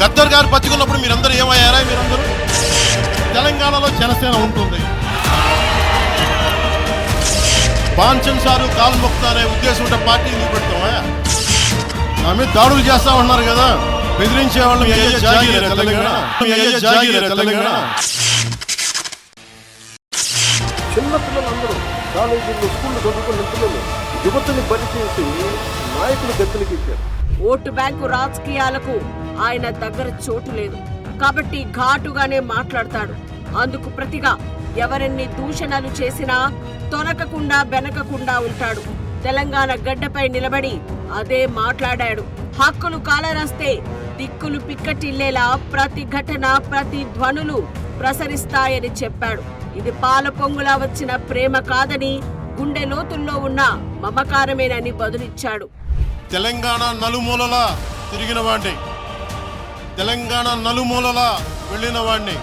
గద్దర్ గారు బతికున్నప్పుడు మీరందరూ ఏమయ్యారా? మీరందరూ తెలంగాణలో జనసేన ఉంటుంది. బాంచన్ సారు కాలు మొక్తా అనే ఉద్దేశం ఉంటే పార్టీ ఎందుకు పెడతామా? ఆమె దాడులు చేస్తా ఉన్నారు కదా, బెదిరించే వాళ్ళు తెలంగాణ. చిన్న పిల్లలందరూ కాలేజీల్లో స్కూళ్ళు చదువుకున్న పిల్లలు యువతని బలి చేసి నాయకులు గద్దెలకి ఇచ్చారు. ఓటు బ్యాంకు రాజకీయాలకు ఆయన దగ్గర చోటు లేదు కాబట్టి ఘాటుగానే మాట్లాడతాడు. అందుకు ప్రతిగా ఎవరెన్ని దూషణలు చేసినా తొనకకుండా బెనకకుండా ఉంటాడు. తెలంగాణ గడ్డపై నిలబడి అదే మాట్లాడాడు. హక్కులు కాలరాస్తే దిక్కులు పిక్కటిల్లేలా ప్రతి ఘటన ప్రతి ధ్వనులు ప్రసరిస్తాయని చెప్పాడు. ఇది పాల పొంగులా వచ్చిన ప్రేమ కాదని, గుండె లోతుల్లో ఉన్న మమకారమేనని బదులిచ్చాడు. తెలంగాణ నలుమూలలా తిరిగిన వాడిని, తెలంగాణ నలుమూలలా వెళ్ళిన వాడిని.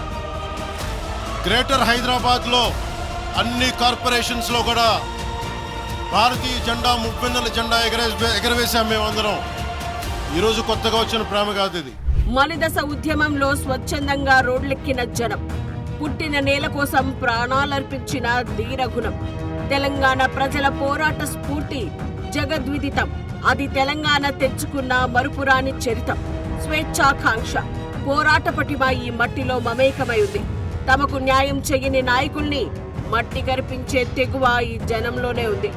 గ్రేటర్ హైదరాబాద్లో అన్ని కార్పొరేషన్స్లో కూడా భారతీయ జెండా, ముప్పెన్నెల జెండా ఎగరవేశాం మేమందరం. ఈరోజు కొత్తగా వచ్చిన ప్రేమ కాదు ఇది. మలిదశ ఉద్యమంలో స్వచ్ఛందంగా రోడ్లెక్కిన జనం, పుట్టిన నేల కోసం ప్రాణాలర్పించిన ధీరగుణం, తెలంగాణ ప్రజల పోరాట స్ఫూర్తి జగద్విదితం. అది తెలంగాణ తెచ్చుకున్న మరుపురాని చరితం. స్వేచ్ఛాకాంక్ష, పోరాట పటిమ ఈ మట్టిలో మమేకమై ఉంది. తమకు న్యాయం చేయని నాయకుల్ని మట్టి కరిపించే తెగువ ఈ జనంలోనే ఉంది.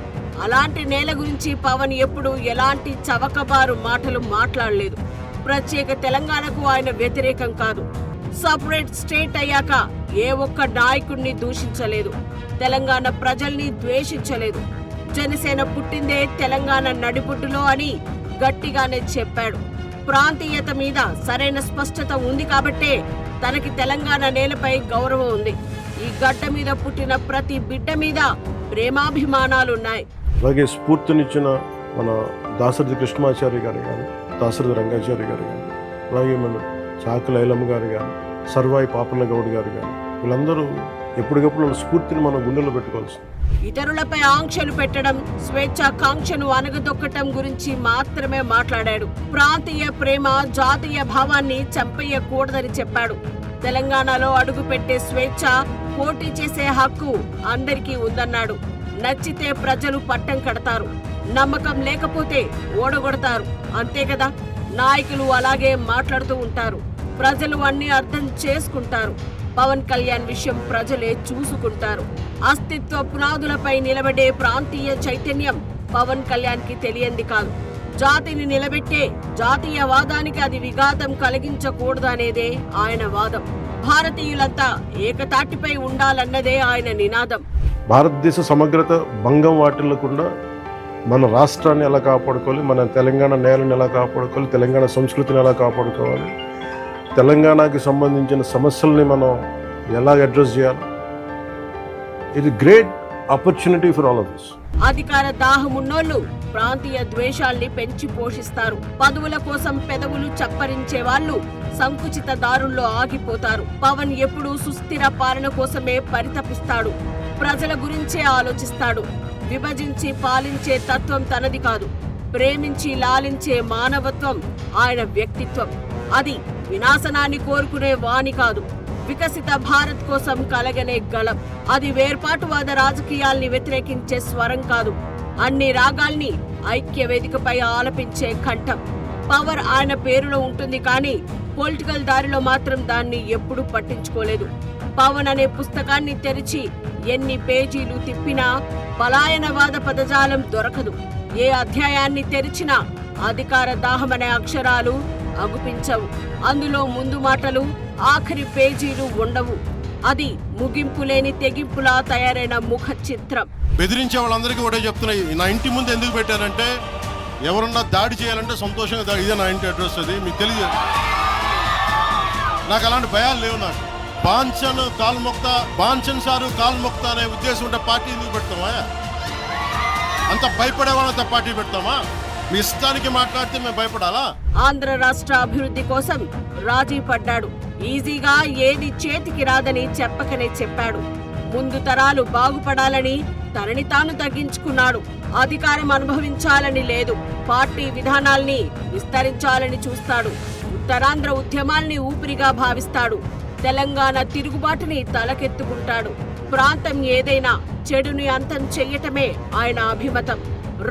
అలాంటి నేల గురించి పవన్ ఎప్పుడు ఎలాంటి చవకబారు మాటలు మాట్లాడలేదు. ప్రత్యేక తెలంగాణకు ఆయన వ్యతిరేకం కాదు. సపరేట్ స్టేట్ అయ్యాక ఏ ఒక్క నాయకుడిని దూషించలేదు. తెలంగాణ ప్రజల్ని ద్వేషించలేదు. జనసేన పుట్టిందే తెలంగాణ నడిబొడ్డులో అని గట్టిగానే చెప్పాడు. ప్రాంతీయత మీద సరైన స్పష్టత ఉంది కాబట్టే తనకి తెలంగాణ నేలపై గౌరవం ఉంది. ఈ గడ్డ మీద పుట్టిన ప్రతి బిడ్డ మీద ప్రేమాభిమానాలున్నాయి. అలాగే స్ఫూర్తినిచ్చిన మన దాశరథి కృష్ణమాచారి గారు కానీ, దాశరథి రంగాచారి గారు కానీ, అలాగే మన చాకల ఐలమ్మ గారు కానీ, సర్వాయి పాపన్న గౌడ్ గారు కానీ, వీళ్ళందరూ ఎప్పటికప్పుడు స్ఫూర్తిని మనం గుండెల్లో పెట్టుకోవాల్సింది. ఇతరులపై ఆంక్షలు పెట్టడం, స్వేచ్ఛాకాంక్షను అనగదొక్కటం గురించి మాత్రమే మాట్లాడాడు. ప్రాంతీయ ప్రేమ, జాతీయ భావాన్ని చంపేయకూడదని చెప్పాడు. తెలంగాణలో అడుగు పెట్టే స్వేచ్ఛ, పోటీ చేసే హక్కు అందరికీ ఉందన్నాడు. నచ్చితే ప్రజలు పట్టం కడతారు, నమ్మకం లేకపోతే ఓడగొడతారు. అంతే కదా, నాయకులు అలాగే మాట్లాడుతూ ఉంటారు. ప్రజలు అన్ని అర్థం చేసుకుంటారు. పవన్ కళ్యాణ్ విషయం ప్రజలే చూసుకుంటారు. అస్తిత్వ పునాదులపై నిలబడే ప్రాంతీయ చైతన్యం పవన్ కళ్యాణ్ కి తెలియంది కాదు. జాతిని నిలబెట్టే జాతీయవాదానికి అది విఘాతం కలిగించకూడదనేదే ఆయన వాదం. భారతీయులంతా ఏకతాటిపై ఉండాలన్నదే ఆయన నినాదం. భారతదేశ సమగ్రత భంగం వాటిల్లకుండా మన రాష్ట్రాన్ని ఎలా కాపాడుకోవాలి, మన తెలంగాణ నేలను ఎలా కాపాడుకోవాలి, తెలంగాణ సంస్కృతిని ఎలా కాపాడుకోవాలి, తెలంగాణకి సంబంధించిన సమస్యల్ని మనం ఎలా అడ్రస్ చేయాలి. ఇది great opportunity for all of us. అధికార దాహమున్నోళ్లు ప్రాంతీయ ద్వేషాల్ని పెంచి పోషిస్తారు. పదవుల కోసం పెదవులు చప్పరించే వాళ్ళు సంకుచిత దారుల్లో ఆగిపోతారు. పవన్ ఎప్పుడూ సుస్థిర పాలన కోసమే పరితపిస్తాడు. ప్రజల గురించే ఆలోచిస్తాడు. విభజించి పాలించే తత్వం తనది కాదు. ప్రేమించి లాలించే మానవత్వం ఆయన వ్యక్తిత్వం. అది వినాశనాన్ని కోరుకునే వాణి కాదు, వికసిత భారత్ కోసం కలగనే గళం. అది వేర్పాటువాద రాజకీయాల్ని వ్యతిరేకించే స్వరం కాదు, అన్ని రాగాల్ని ఐక్య వేదికపై ఆలపించే కంఠం. పవర్ ఆయన పేరులో ఉంటుంది కానీ పొలిటికల్ దారిలో మాత్రం దాన్ని ఎప్పుడూ పట్టించుకోలేదు. పవన్ అనే పుస్తకాన్ని తెరిచి ఎన్ని పేజీలు తిప్పినా పలాయనవాద పదజాలం దొరకదు. ఏ అధ్యాయాన్ని తెరిచినా అధికార దాహమనే అక్షరాలు అగుపించవు. అందులో ముందు మాటలు, ఆఖరి పేజీలు ఉండవు. అది ముగింపు లేని తెగింపులా తయారైన ముఖ చిత్రం. బెదిరించే వాళ్ళందరికీ ఒకటే చెప్తున్నాయి, నా ఇంటి ముందు ఎందుకు పెట్టారంటే ఎవరన్నా దాడి చేయాలంటే సంతోషంగా ఇదే నా ఇంటి అడ్రస్, అది మీకు తెలియదు. నాకు అలాంటి భయాలు లేవు. నాకు బాంచన్ సారు కాలు మొక్తా అనే ఉద్దేశం ఉంటే పార్టీ ఎందుకు పెడతామా? అంత భయపడే వాళ్ళంత పార్టీ పెడతామా? మీ ఇష్టానికి మాట్లాడితే మేము భయపడాలా? ఆంధ్ర రాష్ట్ర అభివృద్ధి కోసం రాజీ పడ్డాడు. ఈజీగా ఏది చేతికి రాదని చెప్పకనే చెప్పాడు. ముందు తరాలు బాగుపడాలని తనని తాను తగ్గించుకున్నాడు. అధికారం అనుభవించాలని లేదు, పార్టీ విధానాల్ని విస్తరించాలని చూస్తాడు. ఉత్తరాంధ్ర ఉద్యమాల్ని ఊపిరిగా భావిస్తాడు. తెలంగాణ తిరుగుబాటుని తలకెత్తుకుంటాడు. ప్రాంతం ఏదైనా చెడుని అంతం చెయ్యటమే ఆయన అభిమతం.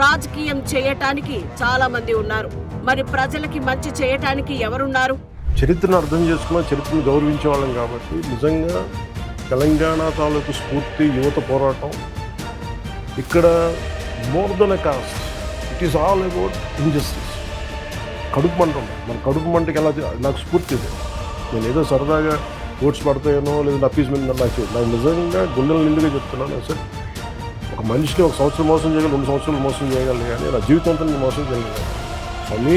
రాజకీయం చేయటానికి చాలా మంది ఉన్నారు, మరి ప్రజలకి మంచి చేయటానికి ఎవరున్నారు? చరిత్రను అర్థం చేసుకున్న, చరిత్రను గౌరవించే వాళ్ళం కాబట్టి నిజంగా తెలంగాణ తాలూకు స్ఫూర్తి, యువత పోరాటం ఇక్కడ more than a cost, it is all about injustice. కడుపు మంట ఉంది. మన కడుపు మంటకి ఎలా నాకు స్ఫూర్తి ఇది. నేను ఏదో సరదాగా ఓట్స్ పడతాయనో లేదా అప్పీస్మెంట్ నాకు నిజంగా గుండెల నిండుగా చెప్తున్నాను. అసలు ఒక మనిషిని 1 సంవత్సరం మోసం చేయగలరు, 2 సంవత్సరాలు మోసం చేయగలరు, కానీ నా జీవితంతో నేను మోసం చేయగలను. కానీ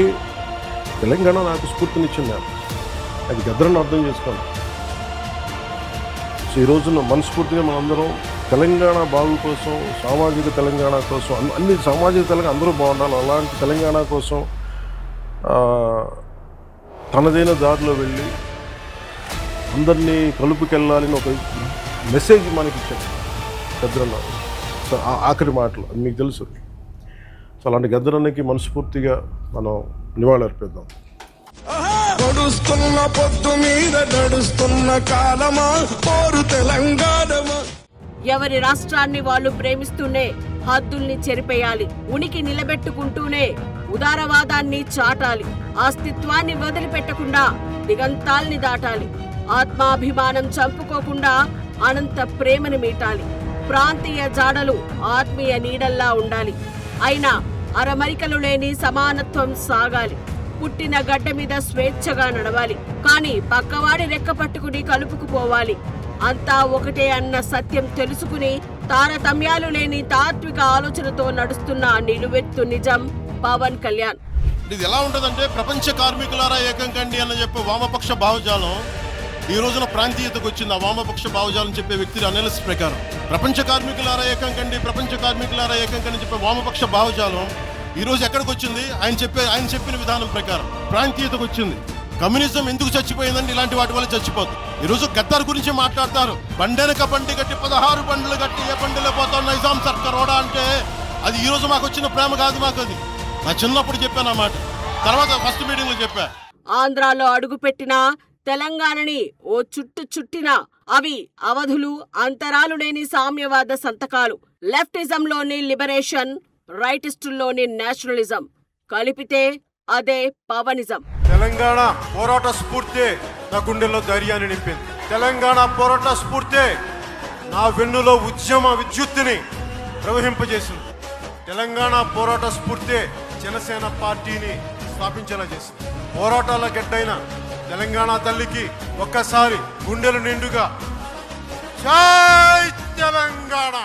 తెలంగాణ నాకు స్ఫూర్తినిచ్చింది. అది గద్దరని అర్థం చేసుకోండి. సో ఈ రోజున మనస్ఫూర్తిగా మనందరం తెలంగాణ బాగు కోసం, సామాజిక తెలంగాణ కోసం, అన్ని సామాజిక తెలంగాణ అందరూ బాగుండాలి. అలాంటి తెలంగాణ కోసం తనదైన దారిలో వెళ్ళి అందరినీ కలుపుకెళ్ళాలని ఒక మెసేజ్ మనకి ఇచ్చాడు గద్దరన్న. సో ఆఖరి మాటలు మీకు తెలుసు. సో అలాంటి గద్దరన్నకి మనస్ఫూర్తిగా మనం నివాళులు అర్పిద్దాం. నడుస్తున్న పొద్దు మీద నడుస్తున్న కాలమా పోరు తెలంగాణమా. ఎవరి రాష్ట్రాన్ని వాళ్ళు ప్రేమిస్తూనే హద్దుల్ని చెరిపేయాలి. ఉనికి నిలబెట్టుకుంటూనే ఉదారవాదాన్ని చాటాలి. అస్తిత్వాన్ని వదిలిపెట్టకుండా దిగంతాల్ని దాటాలి. ఆత్మాభిమానం చంపుకోకుండా అనంత ప్రేమను మీటాలి. ప్రాంతీయ జాడలు ఆత్మీయ నీడల్లా ఉండాలి. అయినా అరమరికలు లేని సమానత్వం సాగాలి. పుట్టిన గడ్డ మీద స్వేచ్ఛగా నడవాలి. కానీ పక్కవాడి రెక్క పట్టుకుని కలుపుకుపోవాలి. అంతా ఒకటే అన్న సత్యం తెలుసుకుని తారతమ్యాలు లేని తాత్విక ఆలోచనతో నడుస్తున్న నిలువెత్తు నిజం పవన్ కళ్యాణ్. ఇది ఎలా ఉంటుందంటే, ప్రపంచ కార్మికులారా ఏకం కండి అని చెప్పే వామపక్ష భావజాలం ఈ రోజున ప్రాంతీయతకు వచ్చింది. ఆ వామపక్ష భావజాలం చెప్పే వ్యక్తి అనాలిసిస్ ప్రకారం ప్రపంచ కార్మికులారా ఏకం కండి, ప్రపంచ కార్మికులారా ఏకం కండి చెప్పే వామపక్ష భావజాలం ఈ రోజు ఎక్కడికి వచ్చింది? ఆయన చెప్పిన విధానం ప్రకారం ప్రాంతీయతకు వచ్చింది. కమ్యూనిజం ఎందుకు చచ్చిపోయిందండి? ఇలాంటి వాటి వల్ల చచ్చిపోతుంది. ఈ రోజు గద్దర్ గురించి మాట్లాడతారు. బండెనక బండి కట్టి 16 బండ్లు కట్టి ఏ బండిలో పోతాం నైజాం సర్కార్ ఓడా అంటే అది ఈ రోజు మాకు వచ్చిన ప్రేమ కాదు. మాకు అది నా చిన్నప్పుడు చెప్పాను ఆ మాట. తర్వాత ఫస్ట్ మీటింగ్ లో చెప్పా. ఆంధ్రాలో అడుగుపెట్టినా తెలంగాణని ఓ చుట్టినా అవి అవధులు, అంతరాలు లేని సామ్యవాద సంతకాలు. లెఫ్టిజంలోని లిబరేషన్, రైటిస్టుల్లోని నేషనలిజం కలిపితే అదే పవనిజం. తెలంగాణ పోరాట స్ఫూర్తి నా గుండెల్లో ధైర్యాన్ని నింపింది. తెలంగాణ పోరాట స్ఫూర్తి నా వెన్నులో ఉద్యమ విద్యుత్తుని ప్రవహింపజేసింది. తెలంగాణ పోరాట స్ఫూర్తి జనసేన పార్టీని స్థాపించేలా చేసింది. పోరాటాల గడ్డైన తెలంగాణ తల్లికి ఒక్కసారి గుండెలు నిండుగా జై తెలంగాణ.